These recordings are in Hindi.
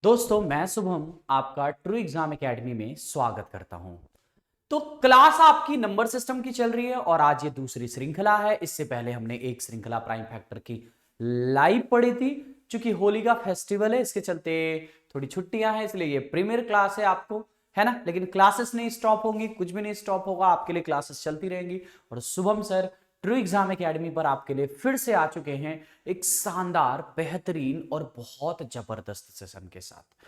दोस्तों मैं शुभम आपका ट्रू एग्जाम एकेडमी में स्वागत करता हूं। तो क्लास आपकी नंबर सिस्टम की चल रही है और आज ये दूसरी श्रृंखला है। इससे पहले हमने एक श्रृंखला प्राइम फैक्टर की लाइव पढ़ी थी। चूंकि होली का फेस्टिवल है इसके चलते थोड़ी छुट्टियां हैं, इसलिए ये प्रीमियर क्लास है आपको, है ना। लेकिन क्लासेस नहीं स्टॉप होंगी, कुछ भी नहीं स्टॉप होगा, आपके लिए क्लासेस चलती रहेंगी। और Shubham sir true exam academy पर आपके लिए फिर से आ चुके हैं एक शानदार, बेहतरीन और बहुत जबरदस्त सेशन के साथ।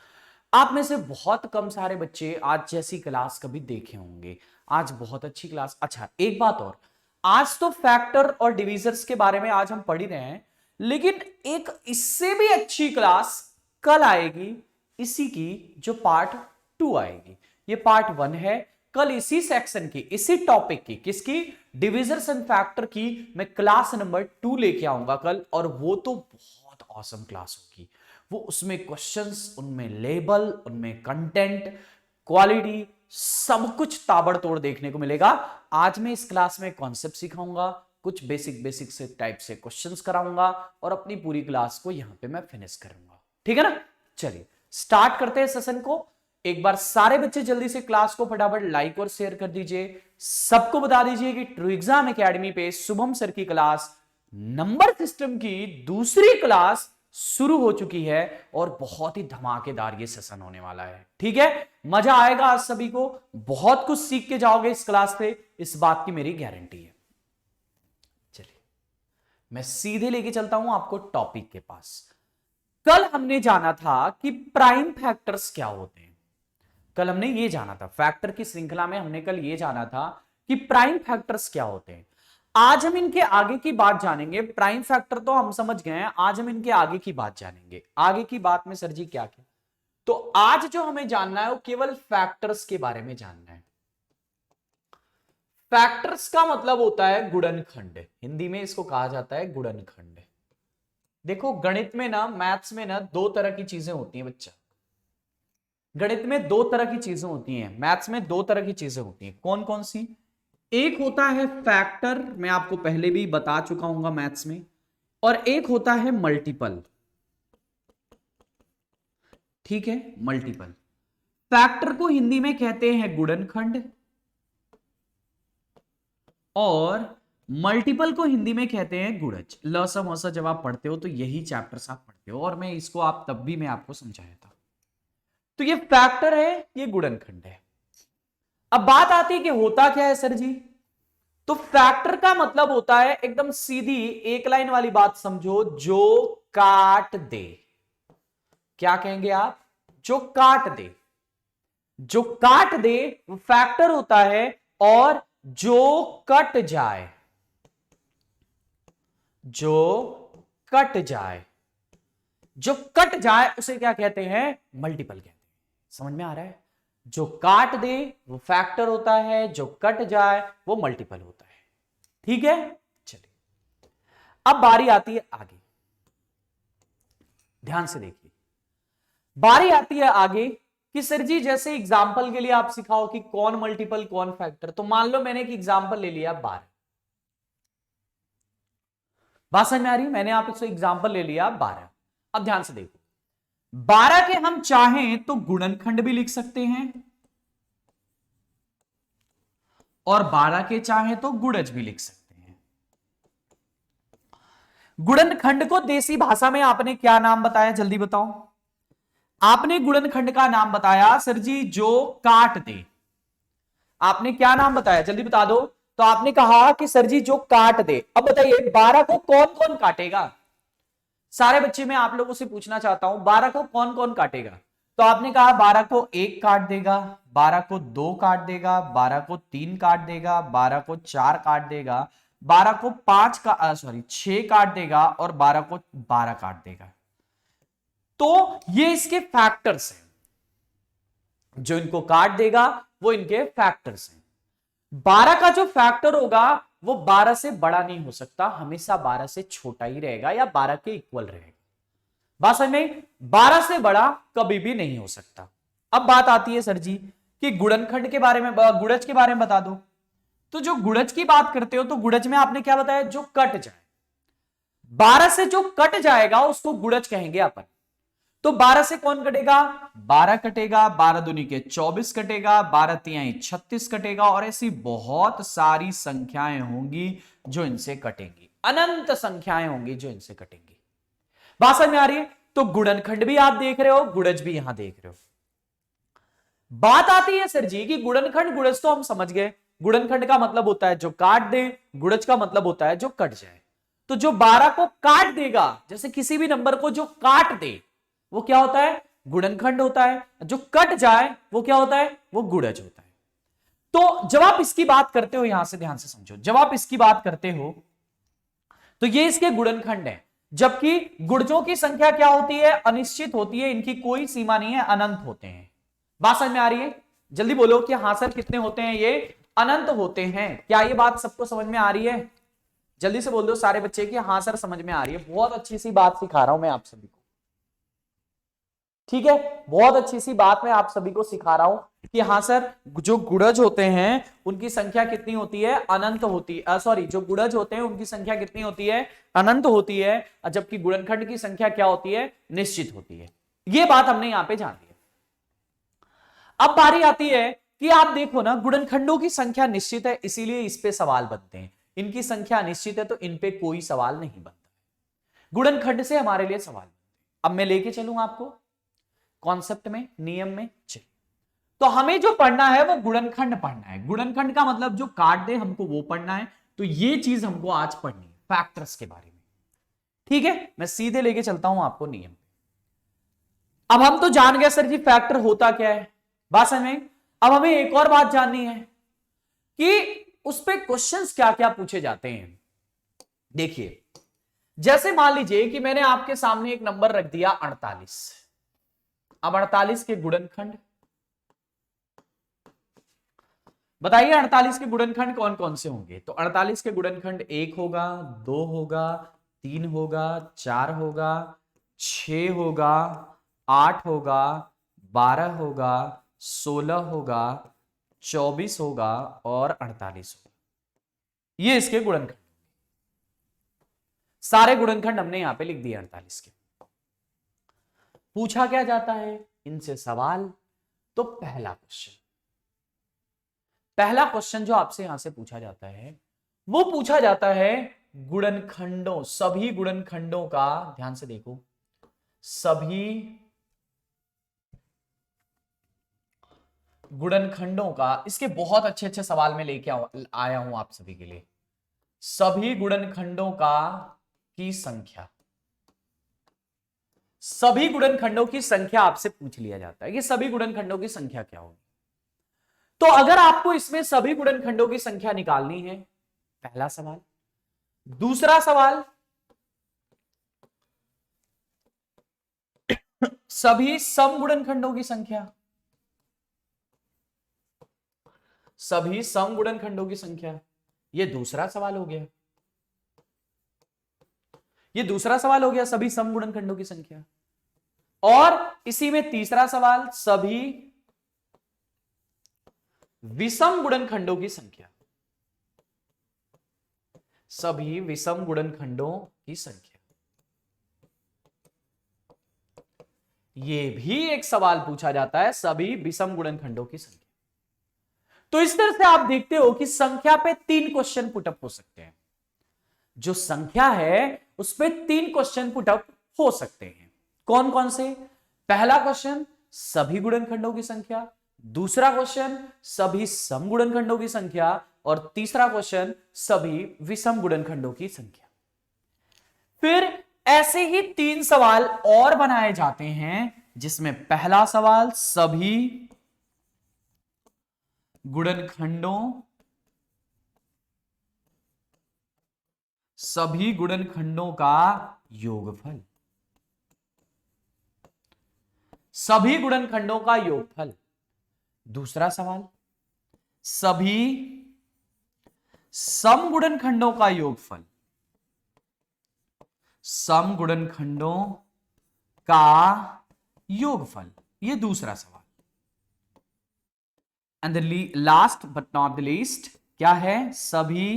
आप में से बहुत कम सारे बच्चे आज जैसी क्लास कभी देखे होंगे। आज बहुत अच्छी क्लास। अच्छा एक बात और, आज तो फैक्टर और डिविजर्स के बारे में आज हम पढ़ ही रहे हैं, लेकिन एक इससे भी अच्छी क्लास कल आएगी, इसी की जो पार्ट 2 आएगी। ये पार्ट 1 है। कल इसी सेक्शन की, इसी टॉपिक की, किसकी, डिविजर्स एंड फैक्टर की मैं क्लास नंबर 2 लेके आऊंगा कल। और वो तो बहुत ऑसम क्लास होगी। वो उसमें क्वेश्चंस, उनमें लेबल, उनमें कंटेंट, क्वालिटी, सब कुछ ताबड़तोड़ देखने को मिलेगा। आज मैं इस क्लास में कॉन्सेप्ट सिखाऊंगा, कुछ बेसिक से टाइप से क्वेश्चंस कराऊंगा और अपनी पूरी क्लास को यहां पे मैं फिनिश करूंगा। ठीक है ना। चलिए स्टार्ट करते हैं सेशन को। एक बार सारे बच्चे जल्दी से क्लास को फटाफट लाइक और शेयर कर दीजिए। सबको बता दीजिए कि ट्रू एग्जाम एकेडमी पे शुभम सर की क्लास नंबर सिस्टम की दूसरी क्लास शुरू हो चुकी है और बहुत ही धमाकेदार ये सेशन होने वाला है। ठीक है, मजा आएगा आज सभी को, बहुत कुछ सीख के जाओगे इस क्लास से, इस बात की मेरी गारंटी है। चलिए मैं सीधे लेके चलता हूं आपको टॉपिक के पास। कल हमने जाना था कि प्राइम फैक्टर्स क्या होते हैं। कल हमने ये जाना था, फैक्टर की श्रृंखला में हमने कल ये जाना था कि प्राइम फैक्टर्स क्या होते हैं। आज हम इनके आगे की बात जानेंगे। प्राइम फैक्टर तो हम समझ गए हैं, आज हम इनके आगे की बात जानेंगे। आगे की बात में सर जी क्या क्या, तो आज जो हमें जानना है वो केवल फैक्टर्स के बारे में जानना है। फैक्टर्स का मतलब होता है गुणनखंड, हिंदी में इसको कहा जाता है गुणनखंड। देखो गणित में ना, मैथ्स में ना दो तरह की चीजें होती हैं बच्चा। गणित में दो तरह की चीजें होती हैं, मैथ्स में दो तरह की चीजें होती हैं। कौन कौन सी? एक होता है फैक्टर, मैं आपको पहले भी बता चुका हूंगा मैथ्स में, और एक होता है मल्टीपल। ठीक है, मल्टीपल। फैक्टर को हिंदी में कहते हैं गुणनखंड और मल्टीपल को हिंदी में कहते हैं गुणज। लसम वसम जब आप पढ़ते हो तो यही चैप्टर्स आप पढ़ते हो, और मैं इसको आप तब भी मैं आपको समझाया था। तो ये फैक्टर है, ये गुणनखंड है। अब बात आती है कि होता क्या है सर जी। तो फैक्टर का मतलब होता है, एकदम सीधी एक लाइन वाली बात समझो, जो काट दे। क्या कहेंगे आप? जो काट दे। जो काट दे वो फैक्टर होता है, और जो कट जाए, जो कट जाए, जो कट जाए उसे क्या कहते हैं? मल्टीपल कहते हैं। समझ में आ रहा है? जो काट दे वो फैक्टर होता है, जो कट जाए वो मल्टीपल होता है। ठीक है, चलिए अब बारी आती है आगे। ध्यान से देखिए, बारी आती है आगे कि सर जी जैसे एग्जाम्पल के लिए आप सिखाओ कि कौन मल्टीपल कौन फैक्टर। तो मान लो मैंने एक एग्जाम्पल ले लिया 12। बात समझ में आ रही है? मैंने आपसे एग्जाम्पल ले लिया 12। अब ध्यान से देखो, 12 के हम चाहें तो गुणनखंड भी लिख सकते हैं, और 12 के चाहें तो गुणज भी लिख सकते हैं। गुणनखंड को देसी भाषा में आपने क्या नाम बताया, जल्दी बताओ। आपने गुणनखंड का नाम बताया सर जी जो काट दे। आपने क्या नाम बताया, जल्दी बता दो। तो आपने कहा कि सर जी जो काट दे। अब बताइए 12 को कौन कौन काटेगा? सारे बच्चे मैं आप लोगों से पूछना चाहता हूं, 12 को कौन कौन काटेगा? तो आपने कहा 12 को 1 काट देगा, 12 को 2 काट देगा, 12 को 3 काट देगा, 12 को 4 काट देगा, 12 को 6 काट देगा, और 12 को 12 काट देगा। तो ये इसके फैक्टर्स हैं। जो इनको काट देगा वो इनके फैक्टर्स हैं। 12 का जो फैक्टर होगा वो 12 से बड़ा नहीं हो सकता, हमेशा 12 से छोटा ही रहेगा या 12 के इक्वल रहेगा। बात समझ में? 12 से बड़ा कभी भी नहीं हो सकता। अब बात आती है सर जी कि गुणनखंड के बारे में, गुणज के बारे में बता दो। तो जो गुणज की बात करते हो तो गुणज में आपने क्या बताया? जो कट जाए। 12 से जो कट जाएगा उसको गुणज कहेंगे अपन। तो 12 से कौन कटेगा? 12 कटेगा, 12 दूनी के 24 कटेगा, 12 तिहाई 36 कटेगा, और ऐसी बहुत सारी संख्याएं होंगी जो इनसे कटेंगी, अनंत संख्याएं होंगी जो इनसे कटेंगी। बात समझ में आ रही है? तो गुणनखंड भी आप देख रहे हो, गुणज भी यहां देख रहे हो। बात आती है सर जी कि गुणनखंड गुणज तो हम समझ गए, गुणनखंड का मतलब होता है जो काट दे, गुणज का मतलब होता है जो कट जाए। तो जो 12 को काट देगा, जैसे किसी भी नंबर को जो काट दे वो क्या होता है? गुणनखंड होता है। जो कट जाए वो क्या होता है? वो गुणज होता है। तो जब आप इसकी बात करते हो, यहां से ध्यान से समझो, जब आप इसकी बात करते हो तो ये इसके गुणनखंड है, जबकि गुणजों की संख्या क्या होती है? अनिश्चित होती है, इनकी कोई सीमा नहीं है, अनंत होते हैं। बात समझ में आ रही है? जल्दी बोलो कि हां सर कितने होते हैं? ये अनंत होते हैं। क्या ये बात सबको समझ में आ रही है? जल्दी से बोल दो सारे बच्चे कि हां सर समझ में आ रही है। बहुत अच्छी सी बात सिखा रहा हूं मैं आप सभी को, ठीक है? बहुत अच्छी सी बात मैं आप सभी को सिखा रहा हूं कि हां सर जो गुणज होते हैं उनकी संख्या कितनी होती है? अनंत होती है। सॉरी, जो गुणज होते हैं उनकी संख्या कितनी होती है? अनंत होती है, जबकि गुणनखंड की संख्या क्या होती है? निश्चित होती है। यह बात हमने यहां पे जान ली। अब बारी आती है कि आप देखो ना, गुणनखंडों की संख्या निश्चित है, इसीलिए इस पे सवाल बनते हैं। इनकी संख्या निश्चित है तो इन पे कोई सवाल नहीं बनता। गुणनखंड से हमारे लिए सवाल बनते हैं। अब मैं लेके चलूंगा आपको कॉन्सेप्ट में, नियम में। चलिए, तो हमें जो पढ़ना है वो गुणनखंड पढ़ना है। गुणनखंड का मतलब जो काट दे हमको वो पढ़ना है। तो ये चीज हमको आज पढ़नी है, फैक्टर्स के बारे में। ठीक है, मैं सीधे लेके चलता हूं आपको नियम। अब हम तो जान गए सर जी फैक्टर होता क्या है, बात समझ में। अब हमें एक और बात जाननी है कि उस पे क्वेश्चंस क्या क्या पूछे जाते हैं। देखिए, जैसे मान लीजिए कि मैंने आपके सामने एक नंबर रख दिया 48। अब 48 के गुणनखंड बताइए, 48 के गुणनखंड कौन कौन से होंगे? तो 48 के गुणनखंड 1 होगा, 2 होगा, 3 होगा, 4 होगा, 6 होगा, 8 होगा, 12 होगा, 16 होगा, 24 होगा और 48 होगा। ये इसके गुणनखंड। सारे गुणनखंड हमने यहां पे लिख दिए 48 के। पूछा क्या जाता है इनसे सवाल? तो पहला क्वेश्चन जो आपसे यहां से पूछा जाता है वो पूछा जाता है गुणनखंडों, सभी गुणनखंडों का, ध्यान से देखो, सभी गुणनखंडों का। इसके बहुत अच्छे अच्छे सवाल में लेके आया हूं आप सभी के लिए। सभी गुणनखंडों का की संख्या, सभी गुणनखंडों की संख्या आपसे पूछ लिया जाता है कि सभी गुणनखंडों की संख्या क्या होगी। तो अगर आपको इसमें सभी गुणनखंडों की संख्या निकालनी है, पहला सवाल। दूसरा सवाल, सभी सम गुणनखंडों की संख्या, सभी सम गुणनखंडों की संख्या। यह दूसरा सवाल हो गया, यह दूसरा सवाल हो गया, सभी सम गुणनखंडों की संख्या। और इसी में तीसरा सवाल, सभी विषम गुणनखंडों की संख्या, सभी विषम गुणनखंडों की संख्या। यह भी एक सवाल पूछा जाता है, सभी विषम गुणनखंडों की संख्या। तो इस तरह से आप देखते हो कि संख्या पे 3 क्वेश्चन पुटअप हो सकते हैं। जो संख्या है उस पे 3 क्वेश्चन पुटअप हो सकते हैं। कौन कौन से? पहला क्वेश्चन सभी गुणनखंडों की संख्या, दूसरा क्वेश्चन सभी सम गुणनखंडों की संख्या, और तीसरा क्वेश्चन सभी विषम गुणनखंडों की संख्या। फिर ऐसे ही 3 सवाल और बनाए जाते हैं, जिसमें पहला सवाल सभी गुणनखंडों, सभी गुणनखंडों का योगफल, सभी गुणनखंडों का योगफल। दूसरा सवाल सभी सम गुणनखंडों का योगफल, सम गुणनखंडों का योगफल। यह दूसरा सवाल। And the last but not the least क्या है? सभी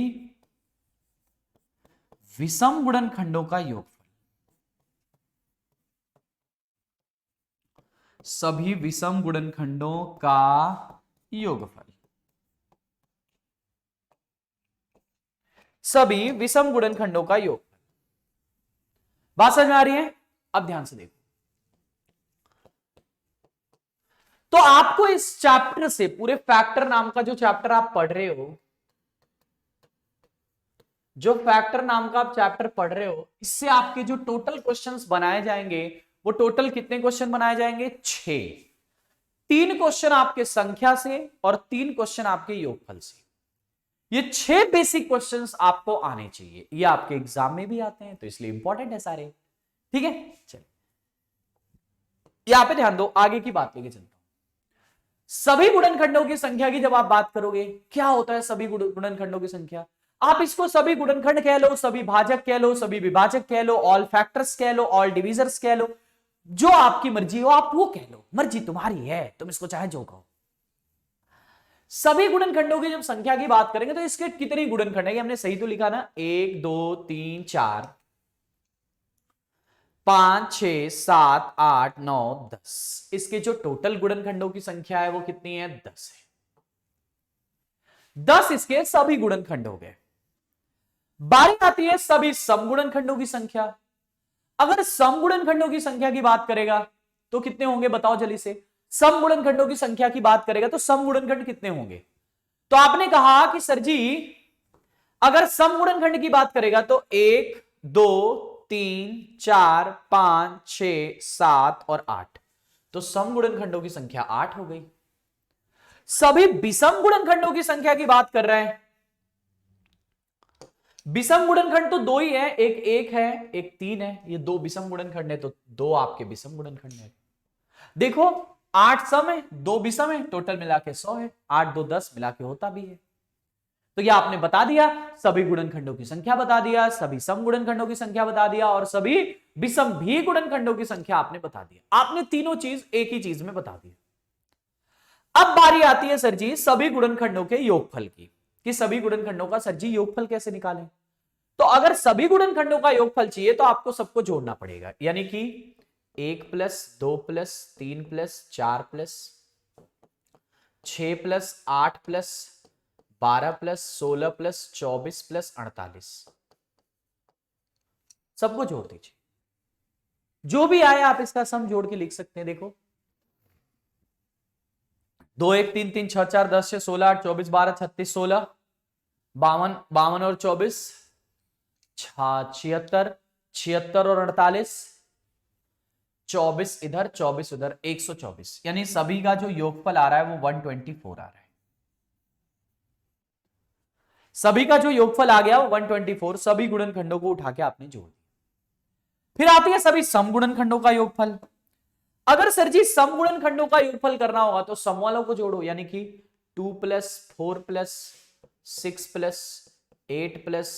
विषम गुणनखंडों का योगफल। सभी विषम गुणनखंडों का योगफल। सभी विषम गुणनखंडों का योगफल। बात समझ में आ रही है? अब ध्यान से देखो। तो आपको इस चैप्टर से, पूरे फैक्टर नाम का जो चैप्टर आप पढ़ रहे हो, जो फैक्टर नाम का आप चैप्टर पढ़ रहे हो, इससे आपके जो टोटल क्वेश्चंस बनाए जाएंगे, वो टोटल कितने क्वेश्चन बनाए जाएंगे? 6। 3 क्वेश्चन आपके संख्या से और 3 क्वेश्चन आपके योगफल से। ये 6 बेसिक क्वेश्चंस आपको आने चाहिए। ये आपके एग्जाम में भी आते हैं, तो इसलिए इंपॉर्टेंट है सारे। ठीक है, चलिए यहां पे ध्यान दो, आगे की बात लेके चलता हूं। सभी गुणनखंडों की संख्या की जब आप बात करोगे, क्या होता है सभी गुणनखंडों की संख्या? आप इसको सभी गुणनखंड कह लो, सभी भाजक कह लो, सभी विभाजक कह लो, ऑल फैक्टर्स कह लो, ऑल डिविजर्स कह लो, जो आपकी मर्जी हो आप वो कह लो, मर्जी तुम्हारी है, तुम इसको चाहे जो कहो। सभी गुणनखंडों की जब संख्या की बात करेंगे तो इसके कितने गुणनखंड है? हमने सही तो लिखा ना, 1 2 3 4 5 6 7 8 9 10। इसके जो टोटल गुणनखंडों की संख्या है वो कितनी है? 10 है। 10 इसके सभी गुणनखंड हो गए। बारी आती है सभी समगुणनखंडों की संख्या। अगर समगुणनखंडों की संख्या की बात करेगा तो कितने होंगे? बताओ जल्दी से। समगुणनखंडों की संख्या की बात करेगा तो समगुणनखंड कितने होंगे? तो आपने कहा कि सर जी अगर समगुणनखंड की बात करेगा तो 1 2 3 4 5 6 7 और 8। तो समगुणनखंडों की संख्या 8 हो गई। सभी विषम गुणनखंडों की संख्या की बात कर रहे हैं। विषम गुणनखंड तो 2 ही है, एक 1 है, एक 3 है। ये 2 विषम गुणनखंड है, तो 2 आपके विषम गुणनखंड है। देखो 8 सम है, 2 विषम है, टोटल मिला के 100 है। 8 2 10 मिला के होता भी है। तो ये आपने बता दिया, सभी गुणनखंडों की संख्या बता दिया, सभी सम गुणनखंडों की संख्या बता दिया, और सभी विषम भी गुणनखंडों की संख्या आपने बता दिया। आपने तीनों चीज एक ही चीज में बता दी। अब बारी आती है सर जी सभी गुणनखंडों के योगफल की, कि सभी गुणनखंडों का सर जी योगफल कैसे निकालें? तो अगर सभी गुणनखंडों का योगफल चाहिए तो आपको सबको जोड़ना पड़ेगा, यानी कि 1 plus 2 plus 3 plus 4 plus 6 plus 8 plus 12 plus 16 plus 24 plus 48, सबको जोड़ दीजिए। जो भी आए आप इसका सम जोड़ के लिख सकते हैं। देखो 2 1 3 3 6 4 10 6 16 8 24 12 36 16 52 52 और 24 76 76 और 48, 24 इधर 24 उधर, 124। यानी सभी का जो योगफल आ रहा है वो 124 आ रहा है। सभी का जो योगफल आ गया वो 124। सभी गुणनखंडों को उठा के आपने जोड़ दिया। फिर आती है सभी समगुणनखंडों का योगफल। अगर सर जी समगुणनखंडों का योगफल करना होगा तो सम वालों को जोड़ो, यानी कि 2 plus 4 plus 6 plus 8 plus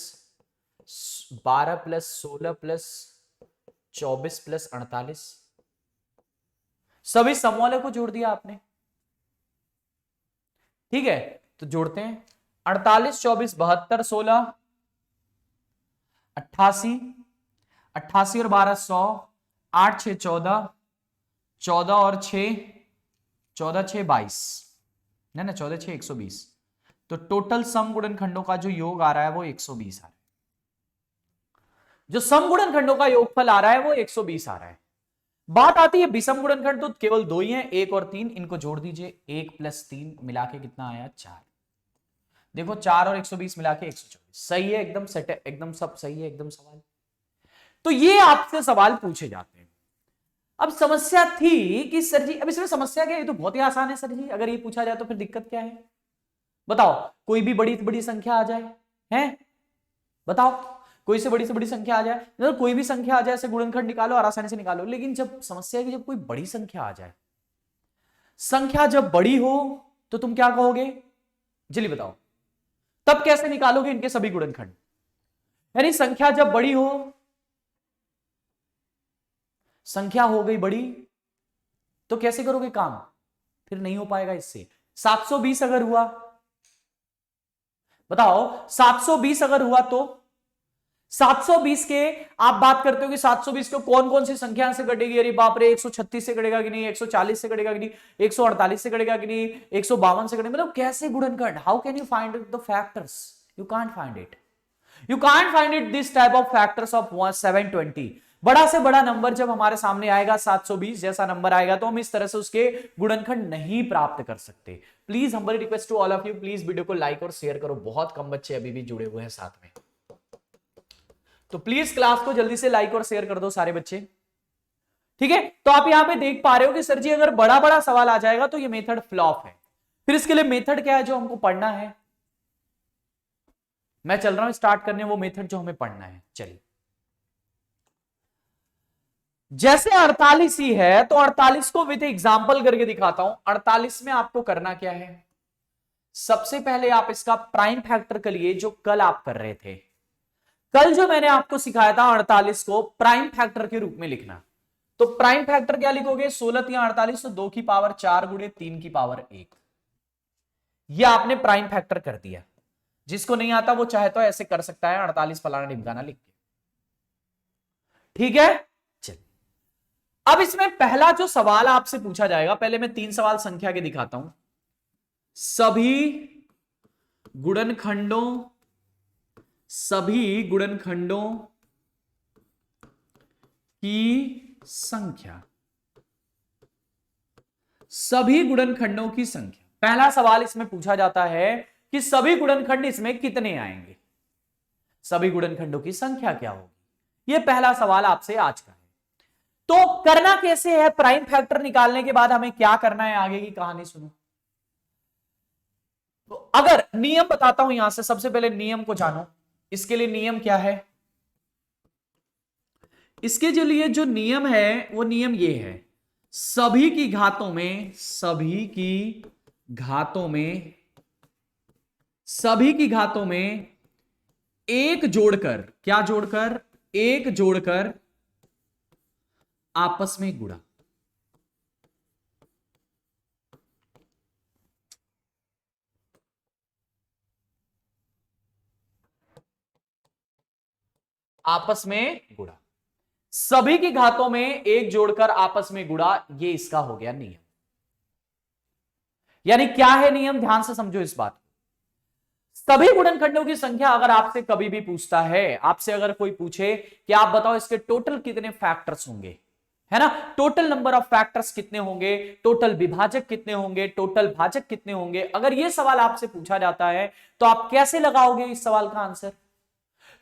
12 plus 16 plus 24 plus 48, सभी सम वालों को जोड़ दिया आपने। ठीक है, तो जोड़ते हैं। 48 24 72 16 88, 88 और 12 100, 8 6 14, 14 और 6 14 6 22, ना 14 6 120। तो टोटल सम गुणनखंडों का जो योग आ रहा है वो 120 आ रहा है। जो सम गुणनखंडों का योगफल आ रहा है वो 120 आ रहा है। बात आती है विषम गुणनखंड, तो केवल 2 ही हैं, 1 और 3। इनको जोड़ दीजिए, 1 प्लस 3 मिला के कितना आया? 4। देखो 4 और 120 मिला के 124। सही है, एकदम सेट है, एकदम सब सही है, एकदम सवाल। तो ये आपसे सवाल पूछे जाते हैं। अब समस्या थी कि सर जी, अब इसमें समस्या क्या है? ये तो बहुत ही आसान है सर जी, अगर ये पूछा जाए तो फिर दिक्कत क्या है? बताओ, कोई भी बड़ी बड़ी संख्या आ जाए, हैं? बताओ, कोई से बड़ी संख्या आ जाए, मतलब कोई भी संख्या आ जाए, ऐसे गुणनखंड निकालो और आसानी से निकालो। लेकिन जब समस्या है कि जब कोई बड़ी संख्या आ जाए, संख्या जब बड़ी हो तो तुम क्या कहोगे? जल्दी बताओ, तब कैसे निकालोगे इनके सभी गुणनखंड? यानी संख्या जब बड़ी हो, संख्या हो गई बड़ी, तो कैसे करोगे काम? फिर नहीं हो पाएगा इससे। 720 अगर हुआ, बताओ 720 अगर हुआ तो 720 के आप बात करते हो कि 720 को कौन कौन सी संख्या से कटेगी, अरे बाप रे 136 से कटेगा कि नहीं, 140 से कटेगा कि नहीं, 148 से कटेगा कि नहीं, 152 से कटेगा, मतलब कैसे गुणनखंड, how can you find the factors, you can't find it, you can't find it this type of factors of 720। बड़ा से बड़ा नंबर जब हमारे सामने आएगा 720 जैसा नंबर आएगा तो हम इस तरह से उसके गुणनखंड नहीं प्राप्त कर सकते। Please humble request to all of you, please video को लाइक और शेयर करो, बहुत कम बच्चे अभी भी जुड़े हुए हैं साथ में, तो प्लीज क्लास को जल्दी से लाइक और शेयर कर दो सारे बच्चे, ठीक है। तो आप यहां पे देख पा रहे हो कि सर जी अगर बड़ा बड़ा सवाल आ जाएगा तो ये मेथड फ्लॉप है। फिर इसके लिए मेथड क्या है जो हमको पढ़ना है, मैं चल रहा हूं स्टार्ट करने वो मेथड जो हमें पढ़ना है। चलिए, जैसे 48 ही है तो 48 को विद एग्जांपल करके दिखाता हूं। 48 में आपको करना क्या है, सबसे पहले आप इसका प्राइम फैक्टर कर लिए जो कल आप कर रहे थे। कल जो मैंने आपको सिखाया था 48 को प्राइम फैक्टर के रूप में लिखना, तो प्राइम फैक्टर क्या लिखोगे, 16 या 48 तो 2 की पावर 4 गुणे 3 की पावर 1, ये आपने प्राइम फैक्टर कर दिया। जिसको नहीं आता वो चाहे तो ऐसे कर सकता है 48 फलाना ढिमकाना लिख के, ठीक है। चलिए, अब इसमें पहला जो सवाल आपसे पूछा जाएगा, पहले मैं 3 सवाल संख्या के दिखाता हूं। सभी गुणनखंडों की संख्या, सभी गुणनखंडों की संख्या, पहला सवाल इसमें पूछा जाता है कि सभी गुणनखंड इसमें कितने आएंगे, सभी गुणनखंडों की संख्या क्या होगी, यह पहला सवाल आपसे आज का है। तो करना कैसे है, प्राइम फैक्टर निकालने के बाद हमें क्या करना है, आगे की कहानी सुनो। तो अगर नियम बताता हूं यहां से, सबसे पहले नियम को जानो। इसके लिए नियम क्या है, इसके जो लिए जो नियम है वो नियम ये है, सभी की घातों में, सभी की घातों में एक जोड़कर, क्या जोड़कर, एक जोड़कर आपस में गुणा। आपस में गुणा, सभी की घातों में एक जोड़कर आपस में गुणा, ये इसका हो गया नियम। यानी क्या है नियम, ध्यान से समझो इस बात को। सभी गुणनखंडों की संख्या अगर आपसे कभी भी पूछता है, आपसे अगर कोई पूछे कि आप बताओ इसके टोटल कितने फैक्टर्स होंगे, है ना, टोटल नंबर ऑफ फैक्टर्स कितने होंगे, टोटल विभाजक कितने होंगे, टोटल भाजक कितने होंगे, अगर यह सवाल आपसे पूछा जाता है तो आप कैसे लगाओगे इस सवाल का आंसर।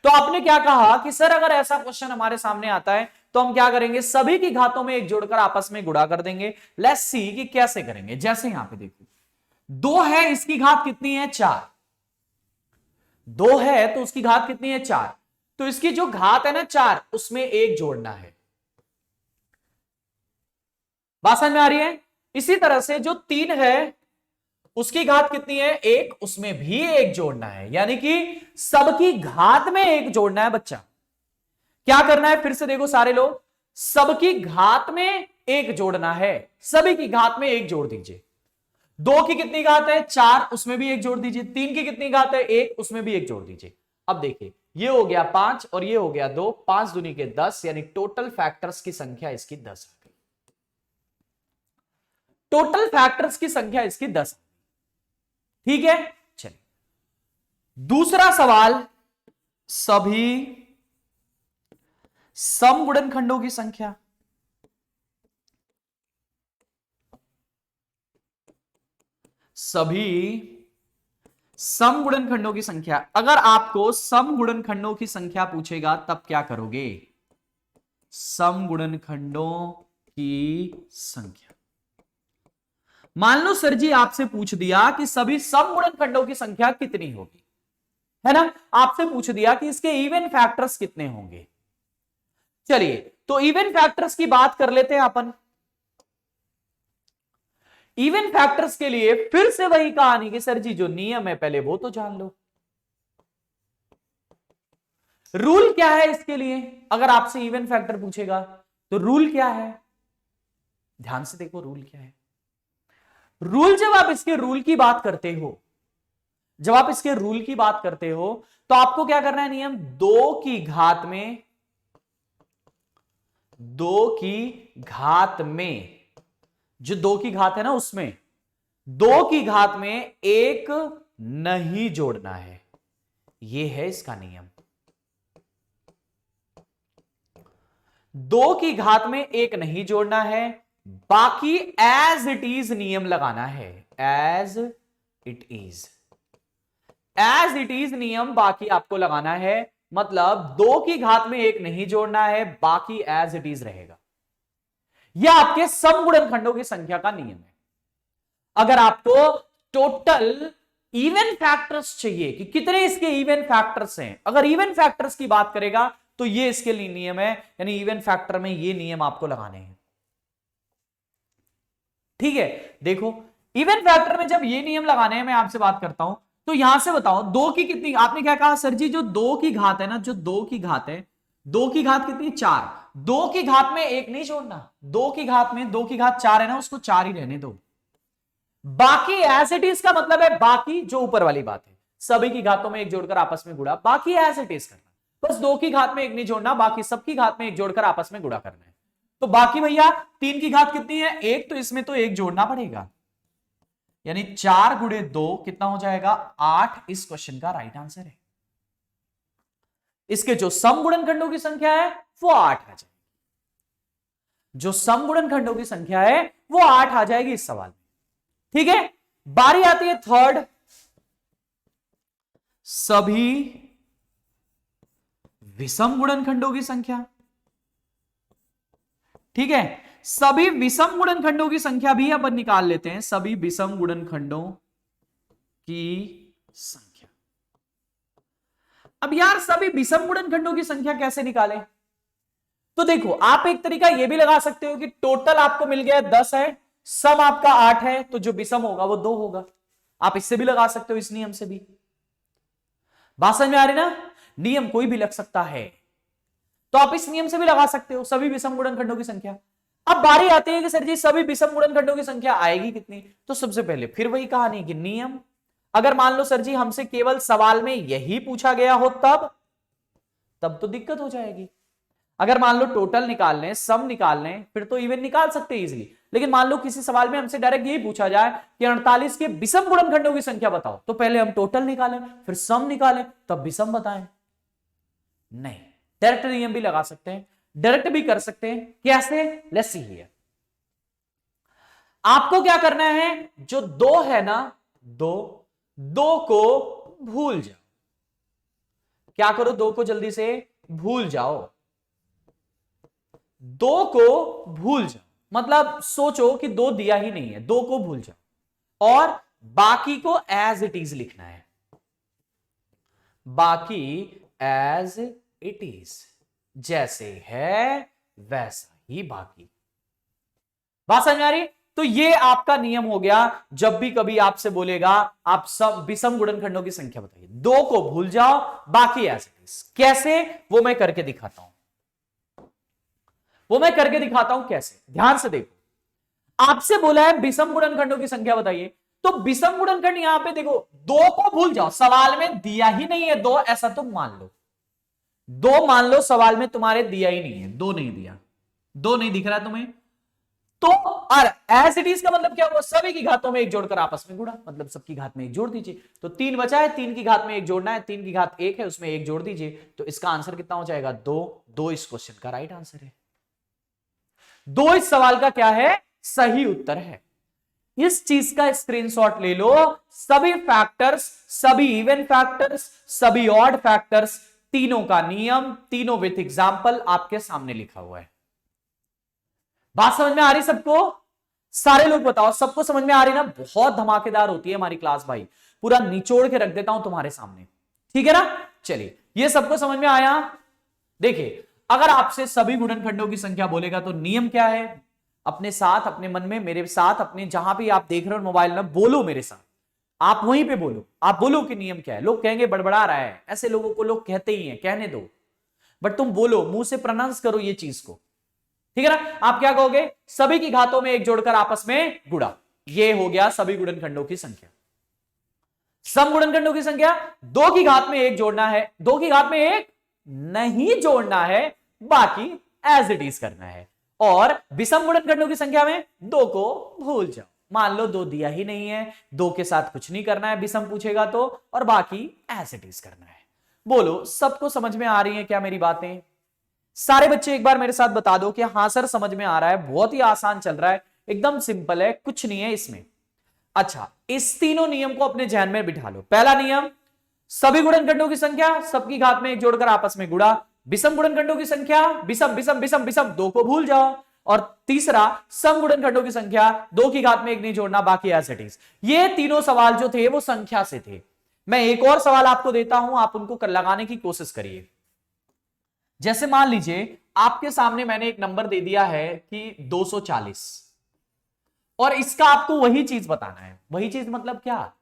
तो आपने क्या कहा कि सर अगर ऐसा क्वेश्चन हमारे सामने आता है तो हम क्या करेंगे, सभी की घातों में एक जोड़कर आपस में गुणा कर देंगे। लेट्स सी कि कैसे करेंगे। जैसे यहां पे देखो 2 है, इसकी घात कितनी है 4, 2 है तो उसकी घात कितनी है 4, तो इसकी जो घात है ना 4 उसमें एक जोड़ना है। बात समझ में आ रही है। इसी तरह से जो 3 है उसकी घात कितनी है 1, उसमें भी एक जोड़ना है, यानी कि सबकी घात में एक जोड़ना है बच्चा। क्या करना है, फिर से देखो सारे लोग, सबकी घात में एक जोड़ना है, सभी की घात में एक जोड़ दीजिए। 2 की कितनी घात है 4, उसमें भी एक जोड़ दीजिए। 3 की कितनी घात है 1, उसमें भी एक जोड़ दीजिए। अब देखिए ये हो गया 5 और ये हो गया 2, 5 दूनी के 10, यानी टोटल फैक्टर्स की संख्या इसकी 10 आ गई। टोटल फैक्टर्स की संख्या इसकी 10, ठीक है। चलिए दूसरा सवाल, सभी सम गुणनखंडों की संख्या, सभी सम गुणनखंडों की संख्या। अगर आपको सम गुणनखंडों की संख्या पूछेगा तब क्या करोगे, सम गुणनखंडों की संख्या। मान लो सर जी आपसे पूछ दिया कि सभी सम गुणनखंडों की संख्या कितनी होगी, है ना, आपसे पूछ दिया कि इसके इवन फैक्टर्स कितने होंगे। चलिए तो इवन फैक्टर्स की बात कर लेते हैं अपन। इवन फैक्टर्स के लिए फिर से वही कहानी कि सर जी जो नियम है पहले वो तो जान लो। रूल क्या है इसके लिए, अगर आपसे इवन फैक्टर पूछेगा तो रूल क्या है, ध्यान से देखो रूल क्या है। रूल जब आप इसके रूल की बात करते हो जब आप इसके रूल की बात करते हो तो आपको क्या करना है, नियम 2 की घात में, 2 की घात में, जो 2 की घात है ना उसमें 2 की घात में 1 नहीं जोड़ना है। यह है इसका नियम। 2 की घात में 1 नहीं जोड़ना है, बाकी एज इट इज नियम लगाना है। As it is, as it is नियम बाकी आपको लगाना है। मतलब 2 की घात में 1 नहीं जोड़ना है, बाकी एज इट इज रहेगा। यह आपके सम गुणनखंडों की संख्या का नियम है। अगर आपको टोटल इवन फैक्टर्स चाहिए कि कितने इसके इवन फैक्टर्स हैं, अगर इवन फैक्टर्स की बात करेगा तो ये इसके लिए नियम है, यानी इवन फैक्टर में ये नियम आपको लगाने हैं। ठीक है, देखो इवन फैक्टर में जब ये नियम लगाने हैं, मैं आपसे बात करता हूं तो यहां से बताओ 2 की कितनी, आपने क्या कहा सर जी, जो 2 की घात है ना, जो 2 की घात है, 2 की घात कितनी, 4। 2 की घात में 1 नहीं जोड़ना, 2 की घात में 2 की घात 4 है ना, उसको 4 ही रहने दो। बाकी एज इट इज का मतलब है बाकी जो ऊपर वाली बात है, सभी की घातों में 1 जोड़कर आपस में गुणा, बाकी एज इट इज करना। बस 2 की घात में 1 नहीं जोड़ना, बाकी सबकी घात में 1 जोड़कर आपस में गुणा करना है। तो बाकी भैया 3 की घात कितनी है, 1, तो इसमें तो 1 जोड़ना पड़ेगा, यानी 4 गुणे 2 कितना हो जाएगा, 8 इस क्वेश्चन का राइट आंसर है। इसके जो सम गुणनखंडों की संख्या है वो 8 आ जाएगी, जो सम गुणनखंडों की संख्या है वो 8 आ जाएगी इस सवाल में। ठीक है, बारी आती है थर्ड, सभी विषम गुणनखंडों की संख्या। ठीक है, सभी विषम गुणनखंडों की संख्या भी अपन निकाल लेते हैं, सभी विषम गुणनखंडों की संख्या। अब यार सभी विषम गुणनखंडों की संख्या कैसे निकालें, तो देखो आप एक तरीका यह भी लगा सकते हो कि टोटल आपको मिल गया 10 है, सम आपका 8 है, तो जो विषम होगा वो 2 होगा। आप इससे भी लगा सकते हो, इस नियम से भी। बात समझ में आ रही ना, नियम कोई भी लग सकता है, तो आप इस नियम से भी लगा सकते हो, सभी विषम गुणनखंडों की संख्या। अब बारी आती है कि सर जी सभी विषम गुणनखंडों की संख्या आएगी कितनी, तो सबसे पहले फिर वही कहानी कि नियम, अगर मान लो सर जी हमसे केवल सवाल में यही पूछा गया हो तब तो दिक्कत हो जाएगी। अगर मान लो टोटल निकाल लें, सम निकाल लें, फिर तो इवन निकाल सकते हैं इजीली। लेकिन मान लो किसी सवाल में हमसे डायरेक्ट यही पूछा जाए कि 48 के विषम गुणनखंडों की संख्या बताओ, तो पहले हम टोटल निकालें, फिर सम निकालें, तब विषम बताएं। नहीं, डायरेक्ट नियम भी लगा सकते हैं, डायरेक्ट भी कर सकते हैं। कैसे, लेट्स सी हियर। आपको क्या करना है, जो 2 है ना, 2 को भूल जाओ। क्या करो, 2 को जल्दी से भूल जाओ, 2 को भूल जाओ, मतलब सोचो कि 2 दिया ही नहीं है, 2 को भूल जाओ और बाकी को एज इट इज लिखना है, बाकी एज इट इज, जैसे है वैसा ही बाकी। बात समझ में आ रही? तो ये आपका नियम हो गया। जब भी कभी आपसे बोलेगा आप सब विषम गुणनखंडों की संख्या बताइए, 2 को भूल जाओ, बाकी एज इट इज। कैसे, वो मैं करके दिखाता हूं, वो मैं करके दिखाता हूं कैसे। ध्यान से देखो, आपसे बोला है विषम गुणनखंडों की संख्या बताइए, तो विषम गुणनखंड यहां पे देखो, 2 को भूल जाओ, सवाल में दिया ही नहीं है 2, ऐसा तुम मान लो, 2 मान लो सवाल में तुम्हारे दिया ही नहीं है, 2 नहीं दिया, 2 नहीं दिख रहा तुम्हें, तो और एज इट इज का मतलब क्या हुआ, सभी की घातों में 1 जोड़कर आपस में गुणा, मतलब सबकी घात में 1 जोड़ दीजिए। तो 3 बचा है, 3 की घात में 1 जोड़ना है, 3 की घात 1 है, उसमें 1 जोड़ दीजिए, तो इसका आंसर कितना हो जाएगा, 2 इस क्वेश्चन का राइट आंसर है। 2 इस सवाल का क्या है, सही उत्तर है। इस चीज का स्क्रीनशॉट ले लो, सभी फैक्टर्स, सभी इवन फैक्टर्स, सभी ऑड फैक्टर्स, तीनों का नियम, तीनों विथ एग्जांपल आपके सामने लिखा हुआ है। बात समझ में आ रही सबको? सारे लोग बताओ, सबको समझ में आ रही ना? बहुत धमाकेदार होती है हमारी क्लास भाई, पूरा निचोड़ के रख देता हूं तुम्हारे सामने, ठीक है ना? चलिए, ये सबको समझ में आया? देखिए, अगर आपसे सभी गुणनखंडों की संख्या बोलेगा तो नियम क्या है, अपने साथ, अपने मन में, मेरे साथ, अपने जहां भी आप देख रहे हो मोबाइल में, बोलो मेरे साथ, आप वहीं पे बोलो, आप बोलो कि नियम क्या है। लोग कहेंगे बड़बड़ा रहा है, ऐसे लोगों को लोग कहते ही हैं, कहने दो, बट तुम बोलो, मुंह से प्रोनाउंस करो ये चीज को, ठीक है ना? आप क्या कहोगे, सभी की घातों में 1 जोड़कर आपस में गुणा, ये हो गया सभी गुणनखंडों की संख्या। सम गुणनखंडों की संख्या, 2 की घात में 1 जोड़ना है, 2 की घात में 1 नहीं जोड़ना है, बाकी एज इट इज करना है। और विषम गुणनखंडों की संख्या में 2 को भूल जाओ। मान लो 2 दिया ही नहीं है, 2 के साथ कुछ नहीं करना है, विषम पूछेगा तो, और बाकी एज इट इज करना है। बोलो सबको समझ में आ रही है क्या मेरी बातें? सारे बच्चे एक बार मेरे साथ बता दो कि हां सर समझ में आ रहा है, बहुत ही आसान चल रहा है, एकदम सिंपल है, कुछ नहीं है इसमें। अच्छा, इस तीनों नियम को अपने ध्यान में बिठा लो। पहला नियम, सभी गुणनखंडों की संख्या सबकी घात में 1 जोड़कर आपस में गुणा। विषम गुणनखंडों की संख्या विषम विषम विषम विषम 2 को भूल जाओ। और तीसरा, सम गुणनखंडों की संख्या 2 की घात में 1 नहीं जोड़ना, बाकी एज इट इज। ये तीनों सवाल जो थे वो संख्या से थे। मैं एक और सवाल आपको देता हूं, आप उनको लगाने की कोशिश करिए। जैसे मान लीजिए आपके सामने मैंने एक नंबर दे दिया है कि 240, और इसका आपको वही चीज बताना है। वही चीज मतलब क्या?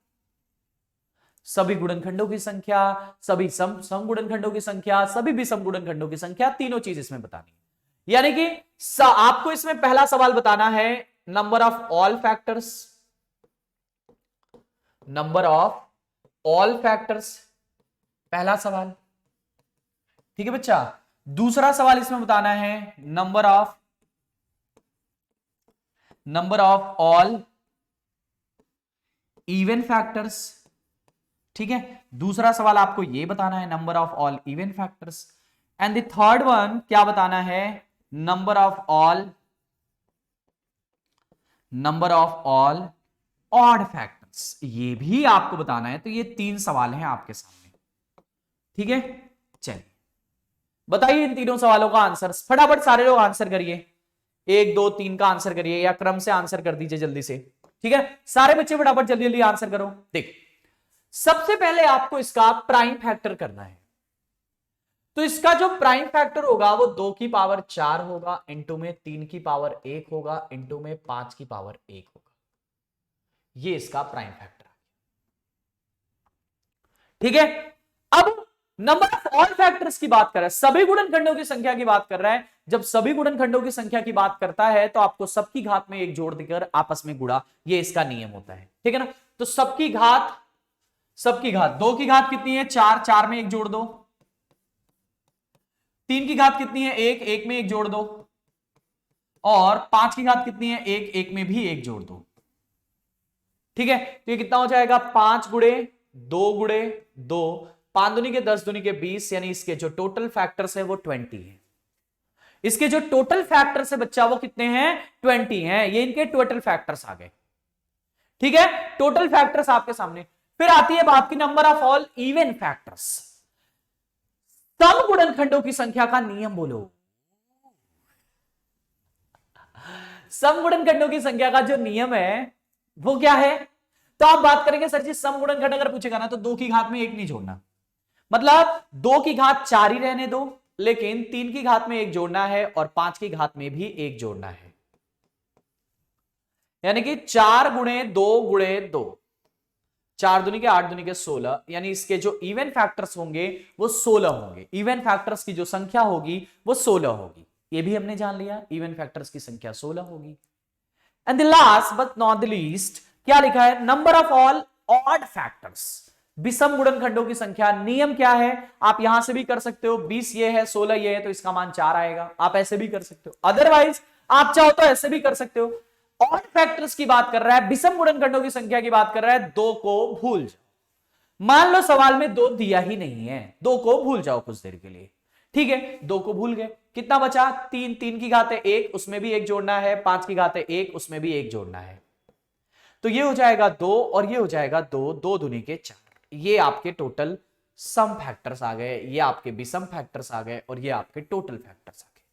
सभी गुणनखंडों की संख्या, सभी सम गुणनखंडों की संख्या, सभी विषम गुणनखंडों की संख्या, तीनों चीज इसमें बतानी है। यानी कि आपको इसमें पहला सवाल बताना है number of all factors, number of all factors, पहला सवाल। ठीक है बच्चा। दूसरा सवाल इसमें बताना है number of all even factors. ठीक है, दूसरा सवाल आपको यह बताना है number of all even factors. And the third one क्या बताना है? Number of all odd factors, ये भी आपको बताना है। तो ये 3 सवाल हैं आपके सामने। ठीक है, चलिए बताइए इन तीनों सवालों का आंसर। फटाफट सारे लोग आंसर करिए, 1 2 3 का आंसर करिए, या क्रम से आंसर कर दीजिए जल्दी से। ठीक है, सारे बच्चे फटाफट जल्दी जल्दी आंसर करो। देख, सबसे पहले आपको इसका प्राइम फैक्टर करना है। तो इसका जो प्राइम फैक्टर होगा वो 2 की पावर 4 होगा, इंटू में 3 की पावर 1 होगा, इंटू में 5 की पावर 1 होगा। ये इसका प्राइम फैक्टर है। ठीक है, अब नंबर ऑफ ऑल फैक्टर्स की बात कर रहा है, सभी गुणनखंडों की संख्या की बात कर रहा है। जब सभी गुणनखंडों की संख्या की बात करता है तो आपको सबकी घात में 1 जोड़ देकर आपस में गुणा, ये इसका नियम होता है। ठीक है ना? तो सबकी घात 2 की घात कितनी है? 4, 4 में 1 जोड़ दो। 3 की घात कितनी है? 1, 1 में 1 जोड़ दो। और 5 की घात कितनी है? 1, 1 में भी 1 जोड़ दो। ठीक है, तो ये कितना हो जाएगा? 5 गुणे 2 गुणे 2, 5 दूनी के 10 दूनी के 20, यानी इसके जो टोटल फैक्टर्स है वो 20 है। इसके जो टोटल फैक्टर्स है बच्चा वो कितने हैं? 20 हैं। ये इनके टोटल फैक्टर्स आ गए। ठीक है, टोटल फैक्टर्स आपके सामने। फिर आती है बात की number of all even factors, सम गुणनखंडों की संख्या का नियम बोलो। सम गुणनखंडों की संख्या का जो नियम है वो क्या है? तो आप बात करेंगे सर जी सम गुणनखंड अगर पूछेगा ना तो 2 की घात में 1 नहीं जोड़ना, मतलब 2 की घात 4 ही रहने दो, लेकिन 3 की घात में 1 जोड़ना है और 5 की घात में भी 1 जोड़ना है। यानी कि 4 गुणे 2 गुणे 2, 4 दूनी के 8 दूनी के 16, यानी इसके जो इवन फैक्टर्स होंगे वो 16 होंगे। इवन फैक्टर्स की जो संख्या होगी वो 16 होगी। ये भी हमने जान लिया, इवन फैक्टर्स की संख्या 16 होगी। And the last but not the least क्या लिखा है? Number of all odd factors, विषम गुणनखंडों की संख्या। नियम क्या है? आप यहां से भी कर सकते हो, 20 ये है 16 ये है तो इसका मान 4 आएगा। आप ऐसे भी कर सकते हो, अदरवाइज आप चाहो तो ऐसे भी कर सकते हो। ऑड फैक्टर्स की बात कर रहा है, विषम गुणनखंडों की संख्या की बात कर रहा है, 2 को भूल जाओ। मान लो सवाल में 2 दिया ही नहीं है, 2 को भूल जाओ कुछ देर के लिए। ठीक है, 2 को भूल गए, कितना बचा? 3, 3 की घात है 1, उसमें भी 1 जोड़ना है, 5 की घात है 1, उसमें भी 1 जोड़ना है। तो ये हो जाएगा 2 और ये हो जाएगा 2, 2 दूनी के 4। ये आपके टोटल सम फैक्टर्स आ गए, ये आपके विषम फैक्टर्स आ गए और ये आपके टोटल फैक्टर्स आ गए।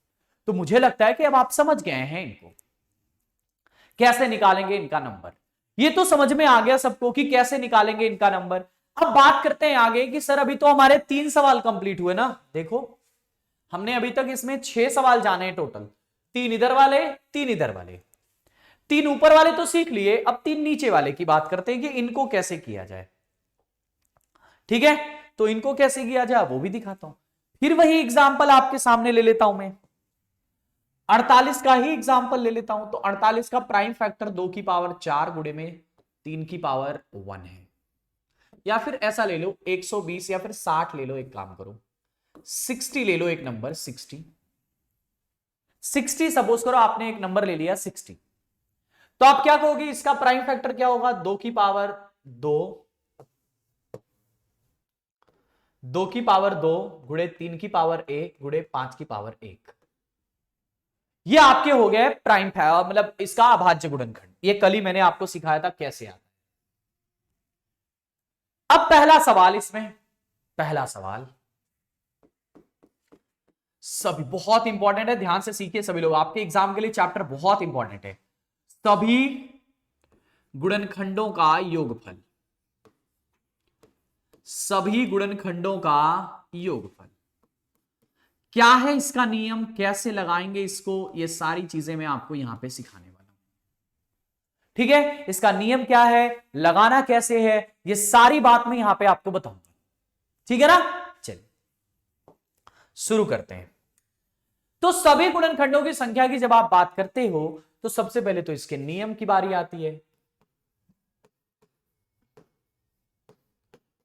तो मुझे लगता है कि अब आप समझ गए हैं इनको कैसे निकालेंगे इनका नंबर। ये तो समझ में आ गया सबको कि कैसे निकालेंगे इनका नंबर। अब बात करते हैं आगे कि सर अभी तो हमारे 3 सवाल कंप्लीट हुए ना। देखो हमने अभी तक इसमें 6 सवाल जाने हैं टोटल, 3 इधर वाले 3 इधर वाले, 3 ऊपर वाले तो सीख लिए। अब 3 नीचे वाले की बात करते हैं कि इनको कैसे किया जाए। ठीक है, तो इनको कैसे किया जाए वो भी दिखाता हूं। फिर वही एग्जाम्पल आपके सामने ले लेता हूं मैं, 48 का ही एग्जाम्पल ले लेता हूं। तो 48 का प्राइम फैक्टर 2 की पावर 4 गुणे में 3 की पावर 1 है। या फिर ऐसा ले लो 120 या फिर 60 ले लो, एक काम करो 60 ले लो, एक नंबर 60 सपोज करो आपने एक नंबर ले लिया 60, तो आप क्या कहोगे इसका प्राइम फैक्टर क्या होगा? 2 की पावर 2, 2 की पावर 2 गुणे 3 की पावर 1 गुणे 5 की पावर 1। ये आपके हो गए प्राइम मतलब इसका अभाज्य गुणनखंड। ये कल ही मैंने आपको सिखाया था कैसे आता है। अब पहला सवाल, इसमें पहला सवाल सभी बहुत इंपॉर्टेंट है, ध्यान से सीखिए सभी लोग, आपके एग्जाम के लिए चैप्टर बहुत इंपॉर्टेंट है। सभी गुणनखंडों का योगफल, सभी गुणनखंडों का योगफल क्या है, इसका नियम कैसे लगाएंगे इसको, ये सारी चीजें मैं आपको यहां पे सिखाने वाला हूं। ठीक है, इसका नियम क्या है, लगाना कैसे है, ये सारी बात मैं यहां पे आपको बताऊंगा। ठीक है ना, चलिए शुरू करते हैं। तो सभी गुणनखंडों की संख्या की जब आप बात करते हो तो सबसे पहले तो इसके नियम की बारी आती है।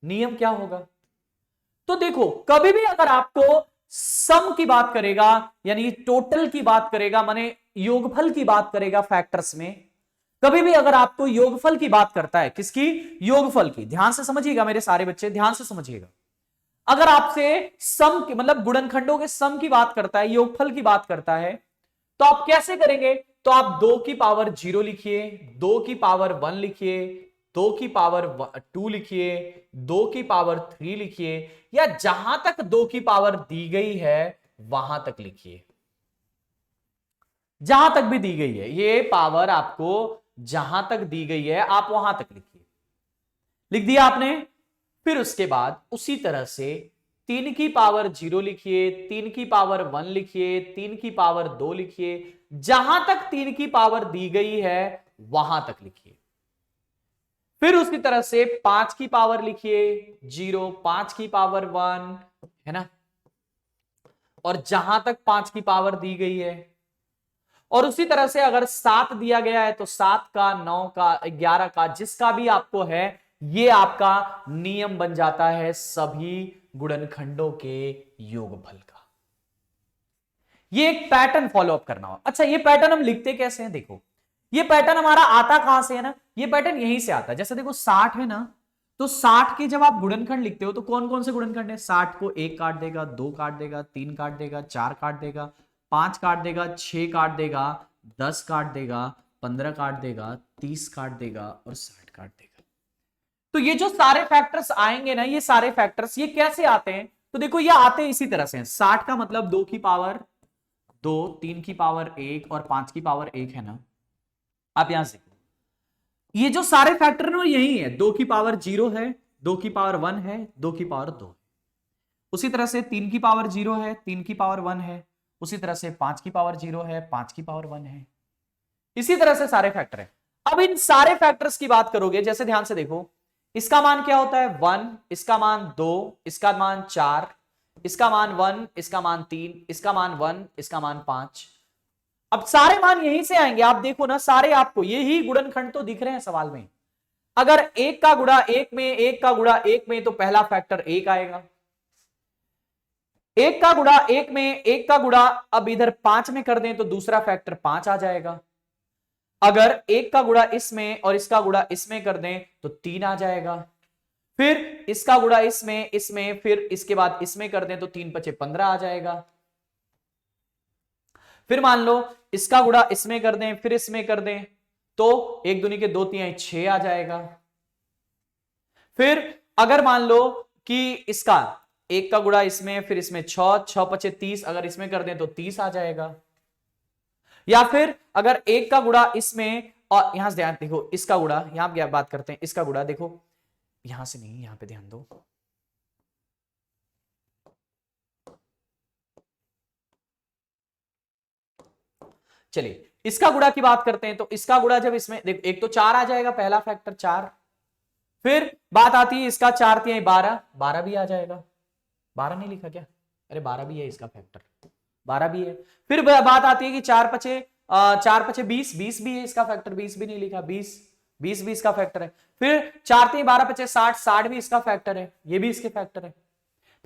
नियम क्या होगा? तो देखो, कभी भी अगर आपको सम की बात करेगा, यानी टोटल की बात करेगा, माने योगफल की बात करेगा फैक्टर्स में, कभी भी अगर आपको योगफल की बात करता है, किसकी? योगफल की। ध्यान से समझिएगा मेरे सारे बच्चे, ध्यान से समझिएगा। अगर आपसे सम की मतलब गुणनखंडों के सम की बात करता है, योगफल की बात करता है, तो आप कैसे करेंगे? तो आप 2 की पावर 0 लिखिए, 2 की पावर 1 लिखिए, 2 की पावर 2 लिखिए, 2 की पावर 3 लिखिए, या जहां तक 2 की पावर दी गई है वहां तक लिखिए। जहां तक भी दी गई है ये पावर, आपको जहां तक दी गई है आप वहां तक लिखिए। लिख दिया आपने? फिर उसके बाद उसी तरह से 3 की पावर 0 लिखिए, 3 की पावर 1 लिखिए, 3 की पावर 2 लिखिए, जहां तक 3 की पावर दी गई है वहां तक लिखिए। फिर उसी तरह से 5 की पावर लिखिए 0, 5 की पावर 1, है ना, और जहां तक 5 की पावर दी गई है। और उसी तरह से अगर 7 दिया गया है तो 7 का, 9 का, 11 का, जिसका भी आपको है, ये आपका नियम बन जाता है सभी गुणनखंडों के योगफल का। ये एक पैटर्न फॉलो अप करना हो। अच्छा, ये पैटर्न हम लिखते कैसे हैं? देखो, ये पैटर्न हमारा आता कहां से है ना, ये पैटर्न यहीं से आता है। जैसे देखो 60 है ना, तो 60 के जब आप गुणनखंड लिखते हो तो कौन कौन से गुणनखंड है? 60 को 1 काट देगा, 2 काट देगा, 3 काट देगा, 4 काट देगा, 5 काट देगा, 6 काट देगा, 10 काट देगा, 15 काट देगा, 30 काट देगा और 60 काट देगा। तो ये जो सारे फैक्टर्स आएंगे ना, ये सारे फैक्टर्स ये कैसे आते हैं? तो देखो, ये आते हैं इसी तरह से। 60 का मतलब 2 की पावर 2, 3 की पावर 1 और 5 की पावर 1 है ना। आप यहां से ये जो सारे फैक्टर है यही है। 2 की पावर 0 है, 2 की पावर 1 है, 2 की पावर 2 है। उसी तरह से 3 की पावर 0 है, 3 की पावर 1 है। उसी तरह से 5 की पावर 0 है, 5 की पावर 1 है। इसी तरह से सारे फैक्टर है। अब इन सारे फैक्टर्स की बात करोगे, जैसे ध्यान से देखो, इसका मान क्या होता है? 1, इसका मान 2, इसका मान 4, इसका मान 1, इसका मान 3, इसका मान 1, इसका मान 5। अब सारे मान यहीं से आएंगे। आप देखो ना, सारे आपको यही गुणनखंड तो दिख रहे हैं सवाल में। अगर 1 का गुणा 1 में, 1 का गुणा 1 में, तो पहला फैक्टर 1 आएगा। 1 का गुणा 1 में, 1 का गुणा अब इधर 5 में कर दें तो दूसरा फैक्टर 5 आ जाएगा। अगर 1 का गुणा इसमें और इसका गुणा इसमें कर दें तो 3 आ जाएगा। फिर इसका गुणा इसमें, फिर इसके बाद इसमें कर दें तो 3 पचे 15 आ जाएगा। फिर मान लो इसका गुणा इसमें कर दें, फिर इसमें कर दें तो 1 दूनी के 2 तिहाई 6 आ जाएगा। फिर अगर मान लो कि इसका 1 का गुणा इसमें, फिर इसमें 6, 6 पचे 30, अगर इसमें कर दें तो 30 आ जाएगा। या फिर अगर 1 का गुणा इसमें, और यहां से ध्यान देखो, इसका गुणा, यहां क्या बात करते हैं, इसका गुणा देखो, यहां से नहीं, यहां पे ध्यान दो। चलिए इसका गुणा की बात करते हैं। तो इसका गुणा जब इसमें देखो, एक तो 4 आ जाएगा, पहला फैक्टर 4। फिर बात आती है इसका 4 तिहाई 12, 12 भी आ जाएगा। 12 नहीं लिखा क्या? अरे 12 भी है इसका फैक्टर, 12 भी है। फिर बात आती है कि 4 पचे 20, 20 भी है इसका फैक्टर, 20 भी नहीं लिखा, 20। 20 भी इसका फैक्टर है। फिर 4 3 12 25 60, 60 भी इसका फैक्टर है, ये भी इसके फैक्टर है।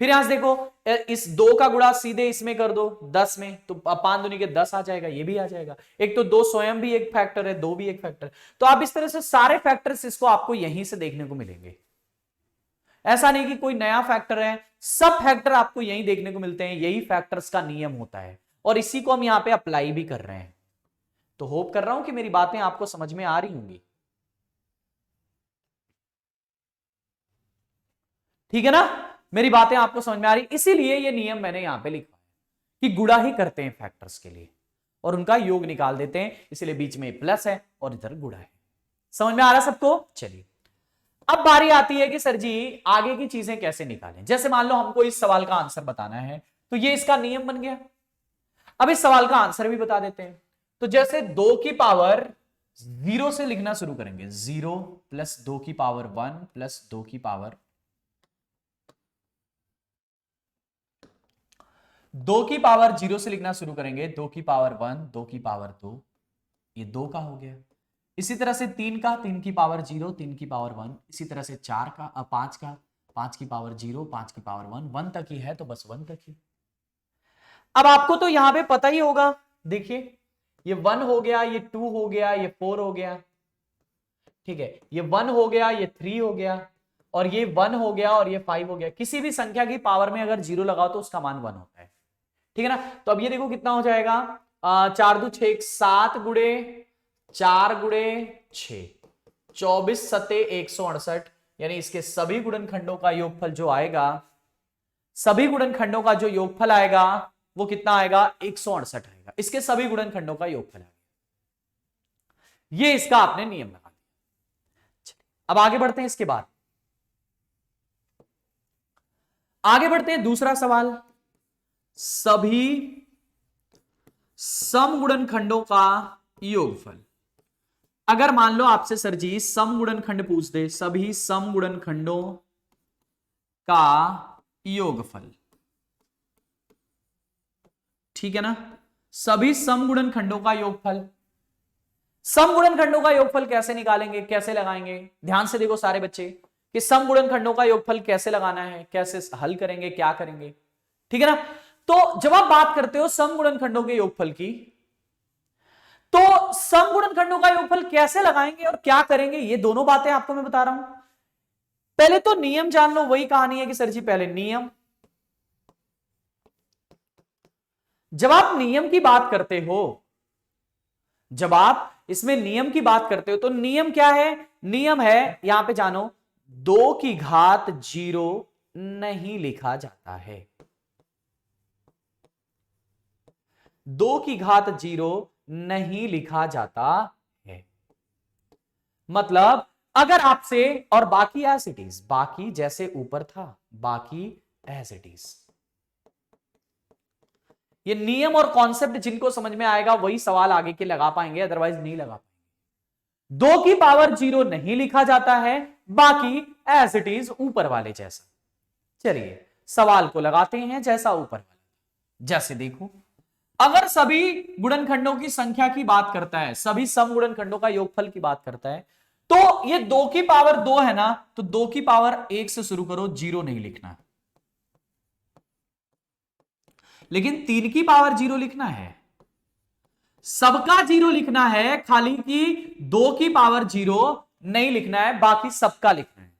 फिर यहां से देखो, इस 2 का गुणा सीधे इसमें कर दो 10 में, तो 5 दूनी के 10 आ जाएगा, ये भी आ जाएगा। एक तो 2 स्वयं भी एक फैक्टर है, 2 भी एक फैक्टर। तो आप इस तरह से सारे फैक्टर्स इसको आपको यहीं से देखने को मिलेंगे। ऐसा नहीं कि कोई नया फैक्टर है, सब फैक्टर आपको यहीं देखने को मिलते हैं। यही फैक्टर्स का नियम होता है और इसी को हम यहां पे अप्लाई भी कर रहे हैं। तो होप कर रहा हूं कि मेरी बातें आपको समझ में आ रही होंगी। ठीक है ना, मेरी बातें आपको समझ में आ रही, इसीलिए ये नियम मैंने यहां पे लिखा है कि गुणा ही करते हैं फैक्टर्स के लिए और उनका योग निकाल देते हैं, इसलिए बीच में प्लस है और इधर गुणा है। समझ में आ रहा सबको? चलिए, अब बारी आती है कि सर जी आगे की चीजें कैसे निकालें। जैसे मान लो हमको इस सवाल का आंसर बताना है, तो ये इसका नियम बन गया। अब इस सवाल का आंसर भी बता देते हैं। तो जैसे 2 की पावर 0 से लिखना शुरू करेंगे, 0 प्लस 2 की पावर 1 प्लस 2 की पावर 2 की पावर 0 से लिखना शुरू करेंगे, 2 की पावर 1, 2 की पावर 2, ये 2 का हो गया। इसी तरह से 3 का, 3 की पावर 0, 3 की पावर 1, इसी तरह से 4 का, 5 का, 5 की पावर 0, 5 की पावर 1, 1 तक ही है तो बस 1 तक ही। अब आपको तो यहां पे पता ही होगा, देखिए ये 1 हो गया, ये 2 हो गया, ये 4 हो गया, ठीक है, ये 1 हो गया, ये 3 हो गया, और ये 1 हो गया और ये 5 हो गया। किसी भी संख्या की पावर में अगर 0 लगाओ तो उसका मान 1 होता है, ठीक है ना। तो अब ये देखो कितना हो जाएगा, 4 2 6 7 गुड़े 4 गुड़े 6, 24 सत्ते 168, यानी इसके सभी गुणनखंडों का योगफल जो आएगा, सभी गुणनखंडों का जो योगफल आएगा वो कितना आएगा, 168 आएगा। इसके सभी गुणनखंडों का योगफल आएगा। ये इसका आपने नियम लगा दिया। अब आगे बढ़ते हैं, इसके बाद आगे बढ़ते हैं दूसरा सवाल, सभी समगुणनखंडों का योगफल। अगर मान लो आपसे सर जी समगुणनखंड पूछ दे, सभी समगुणनखंडों का योगफल, ठीक है ना, सभी समगुणनखंडों का योगफल। समगुणनखंडों का योगफल कैसे निकालेंगे, कैसे लगाएंगे? ध्यान से देखो सारे बच्चे कि समगुणनखंडों का योगफल कैसे लगाना है, कैसे हल करेंगे, क्या करेंगे, ठीक है ना। तो जब आप बात करते हो समगुणनखंडों के योगफल की, तो समगुणनखंडों का योगफल कैसे लगाएंगे और क्या करेंगे, ये दोनों बातें आपको मैं बता रहा हूं। पहले तो नियम जान लो, वही कहानी है कि सर जी पहले नियम। जब आप नियम की बात करते हो, जब आप इसमें नियम की बात करते हो, तो नियम क्या है? नियम है, यहां पे जानो, 2 की घात 0 नहीं लिखा जाता है। 2 की घात 0 नहीं लिखा जाता है। मतलब अगर आपसे, और बाकी एज इट इज, बाकी जैसे ऊपर था, बाकी एज इट इज। ये नियम और कॉन्सेप्ट जिनको समझ में आएगा वही सवाल आगे के लगा पाएंगे, अदरवाइज नहीं लगा पाएंगे। 2 की पावर 0 नहीं लिखा जाता है, बाकी एज इट इज ऊपर वाले जैसा। चलिए सवाल को लगाते हैं जैसा ऊपर वाला। जैसे देखो, अगर सभी गुणनखंडों की संख्या की बात करता है, सभी सम गुणनखंडों का योगफल की बात करता है, तो ये 2 की पावर 2 है ना, तो 2 की पावर 1 से शुरू करो, 0 नहीं लिखना। लेकिन 3 की पावर 0 लिखना है, सबका 0 लिखना है, खाली की 2 की पावर 0 नहीं लिखना है, बाकी सबका लिखना है।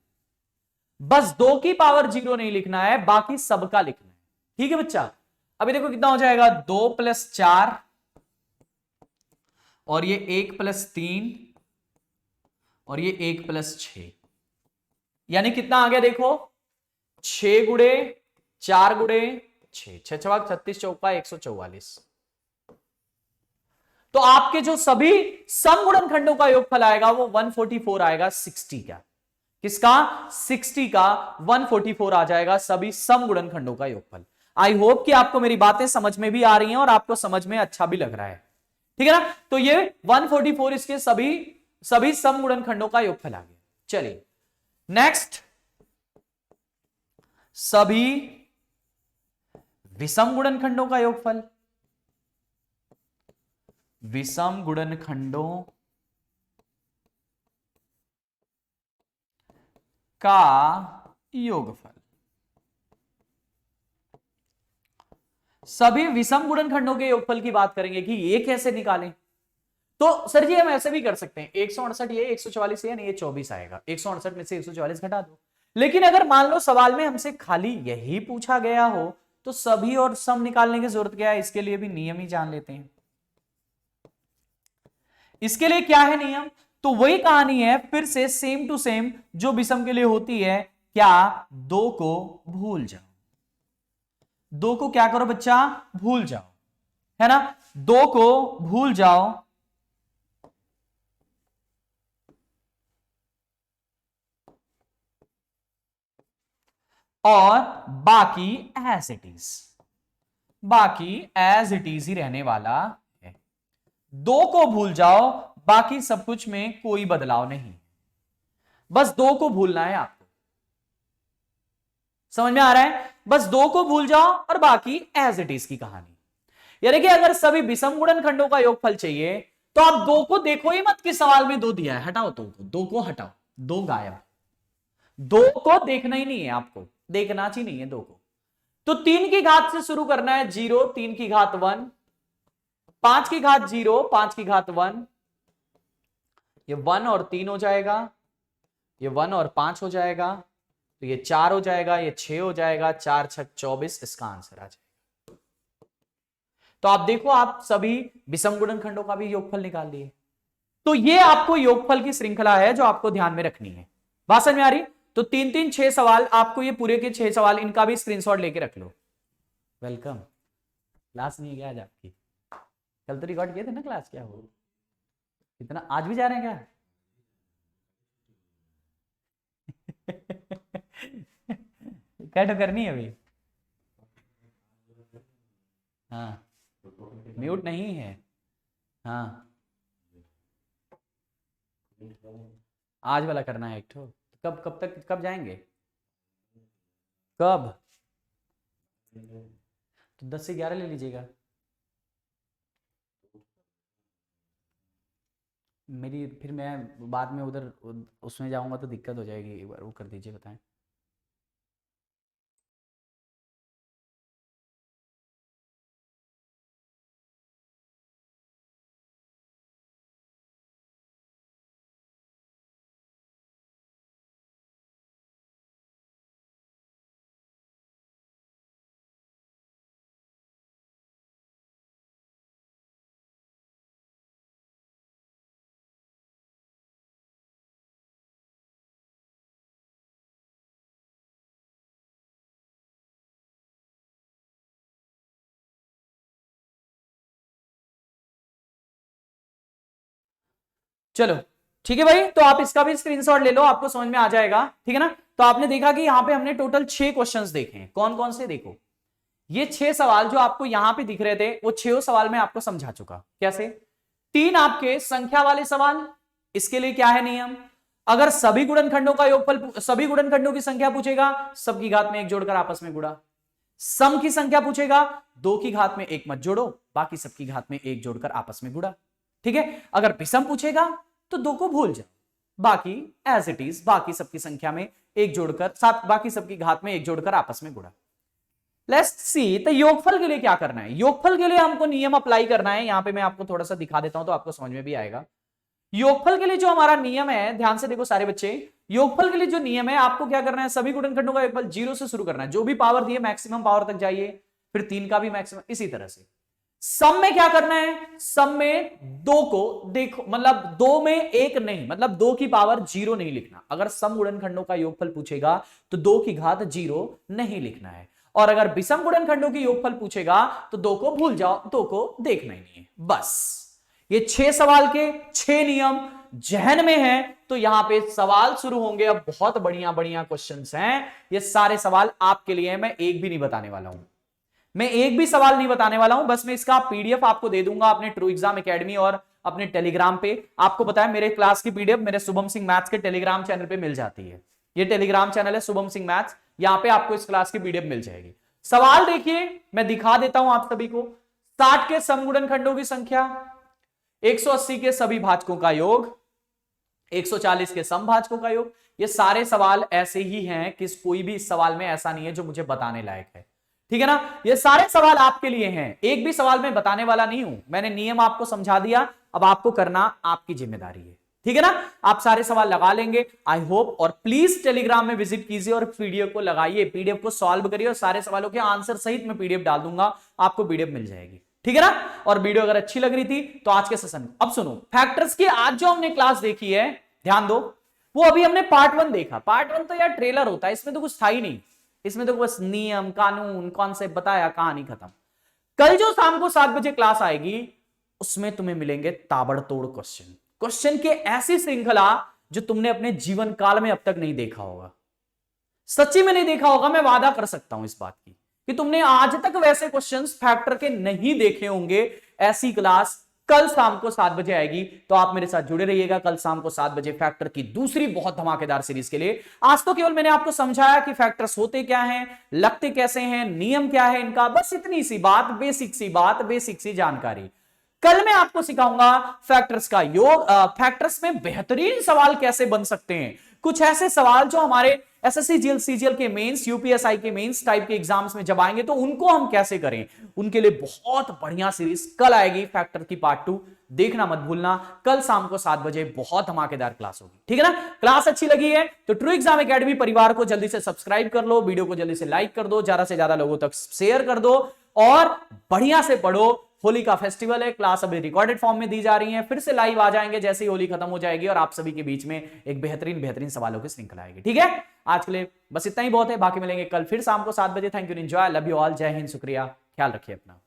बस 2 की पावर 0 नहीं लिखना है, बाकी सबका लिखना है, ठीक है बच्चा। अभी देखो कितना हो जाएगा, 2 प्लस 4 और ये 1 प्लस 3 और ये 1 प्लस 6, यानी कितना आ गया देखो, 6 गुड़े 4 गुड़े 6, 6 छवाक 36 चौका 144। तो आपके जो सभी समगुणनखंडों का योगफल आएगा वो 144 आएगा, 60 का। किसका? 60 का 144 आ जाएगा, सभी समगुणनखंडों का योगफल। आई होप कि आपको मेरी बातें समझ में भी आ रही हैं और आपको समझ में अच्छा भी लग रहा है, ठीक है ना। तो ये 144 इसके सभी समगुणनखंडों का योगफल आ गया। चलिए नेक्स्ट, सभी विषम गुणनखंडों का योगफल। विषम गुणनखंडों का योगफल। सभी विषम गुणनखंडों के योगफल की बात करेंगे कि ये कैसे निकालें। तो सर जी हम ऐसे भी कर सकते हैं, 168 ये 144 ये नहीं, ये 24 आएगा, 168 में से 144 घटा दो। लेकिन अगर मान लो सवाल में हमसे खाली यही पूछा गया हो तो सभी और सम निकालने की जरूरत क्या है, इसके लिए भी नियम ही जान लेते हैं। इसके लिए क्या है नियम, तो वही कहानी है फिर से सेम टू सेम जो विषम के लिए होती है, क्या 2 को भूल जाओ। 2 को क्या करो बच्चा, भूल जाओ, है ना, 2 को भूल जाओ और बाकी एज इट इज, बाकी एज इट इज ही रहने वाला है। 2 को भूल जाओ, बाकी सब कुछ में कोई बदलाव नहीं, बस 2 को भूलना है आपको। समझ में आ रहा है, बस 2 को भूल जाओ और बाकी एज इट इज की कहानी। यानी कि अगर सभी विषम गुणनखंडों का योगफल चाहिए तो आप 2 को देखो ही मत कि सवाल में 2 दिया है, हटाओ 2 को हटाओ, 2 गायब, 2 को देखना ही नहीं है आपको, देखना ही नहीं है 2 को। तो 3 की घात से शुरू करना है, 0 3 की घात 1, 5 की घात 0 5 की घात 1, ये 1 और 3 हो जाएगा, ये 1 और 5 हो जाएगा, तो ये 4 हो जाएगा, ये 6 हो जाएगा, 4 6 24, इसका आंसर आ जाएगा। तो आप देखो आप सभी विषम गुणनखंडों का भी योगफल निकाल लिए। तो ये आपको योगफल की श्रृंखला है जो आपको ध्यान में रखनी है। बात समझ में आ रही, तो 3 3 6 सवाल आपको, ये पूरे के 6 सवाल, इनका भी स्क्रीनशॉट लेके रख लो। वेलकम, क्लास नहीं है क्या आज आपकी, कल तो रिकॉर्ड किए थे ना क्लास, क्या हो इतना आज भी जा रहे हैं क्या? क्या तो करनी है अभी, हाँ म्यूट नहीं है, हाँ आज वाला करना है एक ठो। कब तक, कब जाएंगे, कब, तो 10 से 11 ले लीजिएगा। मेरी फिर मैं बाद में उधर उसमें जाऊंगा तो दिक्कत हो जाएगी, एक बार वो कर दीजिए, बताएं। चलो ठीक है भाई, तो आप इसका भी स्क्रीनशॉट ले लो, आपको समझ में आ जाएगा, ठीक है ना। तो आपने देखा कि यहां पे हमने टोटल 6 क्वेश्चंस देखे हैं, कौन कौन से, देखो ये 6 सवाल जो आपको यहां पे दिख रहे थे वो 6 सवाल मैं आपको समझा चुका। कैसे, 3 आपके संख्या वाले सवाल, इसके लिए क्या है नियम, अगर सभी गुणनखंडों का योगफल, सभी गुणनखंडों की संख्या पूछेगा, सबकी घात में 1 जोड़कर आपस में गुणा। सम की संख्या पूछेगा, 2 की घात में 1 मत जोड़ो, बाकी सबकी घात में 1 जोड़कर आपस में गुणा, ठीक है। अगर विषम पूछेगा तो 2 को भूल जाओ, बाकी एज इट इज, बाकी सबकी संख्या में 1 जोड़कर, साथ बाकी सबकी घात में 1 जोड़कर आपस में गुणा। लेट्स सी, तो योगफल के लिए क्या करना है, योगफल के लिए हमको नियम अप्लाई करना है। यहां पे मैं आपको थोड़ा सा दिखा देता हूं तो आपको समझ में भी आएगा। योगफल के लिए जो हमारा नियम है, ध्यान से देखो सारे बच्चे, योगफल के लिए जो नियम है, आपको क्या करना है, सभी गुणनखंडों का योगफल 0 से शुरू करना है, जो भी पावर दी है मैक्सिमम पावर तक जाइए, फिर 3 का भी मैक्सिमम, इसी तरह से। सम में क्या करना है, सम में 2 को देखो, मतलब 2 में 1 नहीं, मतलब 2 की पावर 0 नहीं लिखना। अगर सम गुणनखंडों का योगफल पूछेगा तो 2 की घात 0 नहीं लिखना है, और अगर विषम गुणनखंडों की योगफल पूछेगा तो 2 को भूल जाओ, 2 को देखना ही नहीं है। बस ये 6 सवाल के 6 नियम जहन में है, तो यहां पे सवाल शुरू होंगे। अब बहुत बढ़िया बढ़िया क्वेश्चंस हैं, ये सारे सवाल आपके लिए, मैं एक भी नहीं बताने वाला हूं, मैं एक भी सवाल नहीं बताने वाला हूं, बस मैं इसका पीडीएफ आपको दे दूंगा अपने ट्रू एग्जाम एकेडमी और अपने टेलीग्राम पे। आपको पता है मेरे क्लास की पीडीएफ मेरे शुभम सिंह मैथ्स के टेलीग्राम चैनल पे मिल जाती है। ये टेलीग्राम चैनल है शुभम सिंह मैथ्स, यहां पे आपको इस क्लास की पीडीएफ मिल जाएगी। सवाल देखिए, मैं दिखा देता हूं आप सभी को। 60 के समगुणनखंडों की संख्या, 180 के सभी भाजकों का योग, 140 के समभाजकों का योग, ये सारे सवाल ऐसे ही हैं कि कोई भी इस सवाल में ऐसा नहीं है जो मुझे बताने लायक है, ठीक है ना। ये सारे सवाल आपके लिए हैं, एक भी सवाल मैं बताने वाला नहीं हूं, मैंने नियम आपको समझा दिया, अब आपको करना आपकी जिम्मेदारी है, ठीक है ना। आप सारे सवाल लगा लेंगे आई होप, और प्लीज टेलीग्राम में विजिट कीजिए और पीडीएफ को लगाइए, पीडीएफ को सॉल्व करिए और सारे सवालों के आंसर सहित मैं पीडीएफ डाल दूंगा, आपको पीडीएफ मिल जाएगी, ठीक है ना। और वीडियो अगर अच्छी लग रही थी तो आज के सेशन, अब सुनो फैक्टर्स की आज जो हमने क्लास देखी है, ध्यान दो, वो अभी हमने पार्ट 1 देखा। पार्ट 1 तो यार ट्रेलर होता है, इसमें तो कुछ था ही नहीं, इसमें तो बस नियम कानून कॉन्सेप्ट बताया, कहानी खत्म। कल जो शाम को 7 बजे क्लास आएगी उसमें तुम्हें मिलेंगे ताबड़तोड़ क्वेश्चन, क्वेश्चन के ऐसी श्रृंखला जो तुमने अपने जीवन काल में अब तक नहीं देखा होगा, सच्ची में नहीं देखा होगा, मैं वादा कर सकता हूं इस बात की कि तुमने आज तक वैसे क्वेश्चंस फैक्टर के नहीं देखे होंगे। ऐसी क्लास कल शाम को 7 बजे आएगी, तो आप मेरे साथ जुड़े रहिएगा कल शाम को 7 बजे फैक्टर की दूसरी बहुत धमाकेदार सीरीज के लिए। आज तो केवल मैंने आपको समझाया कि फैक्टर्स होते क्या हैं, लगते कैसे हैं, नियम क्या है इनका, बस इतनी सी बात, बेसिक सी बात, बेसिक सी जानकारी। कल मैं आपको सिखाऊंगा फैक्टर्स का योग, फैक्टर्स में बेहतरीन सवाल कैसे बन सकते हैं, कुछ ऐसे सवाल जो हमारे एसएससी जीएल सीजीएल के मेंस, यूपीएसआई के मेंस टाइप के एग्जाम्स में जब आएंगे तो उनको हम कैसे करें, उनके लिए बहुत बढ़िया सीरीज कल आएगी फैक्टर की पार्ट 2, देखना मत भूलना। कल शाम को 7 बजे बहुत धमाकेदार क्लास होगी, ठीक है ना। क्लास अच्छी लगी है तो ट्रू एग्जाम एकेडमी परिवार को जल्दी से सब्सक्राइब कर लो, वीडियो को जल्दी से लाइक कर दो, ज्यादा से ज्यादा लोगों तक शेयर कर दो और बढ़िया से पढ़ो। होली का फेस्टिवल है, क्लास अभी रिकॉर्डेड फॉर्म में दी जा रही है, फिर से लाइव आ जाएंगे जैसे ही होली खत्म हो जाएगी और आप सभी के बीच में एक बेहतरीन सवालों की श्रृंखला आएगी, ठीक है। आज के लिए बस इतना ही बहुत है, बाकी मिलेंगे कल फिर शाम को 7 बजे। Thank you, enjoy, love you all, जय हिंद, शुक्रिया, ख्याल रखिए अपना।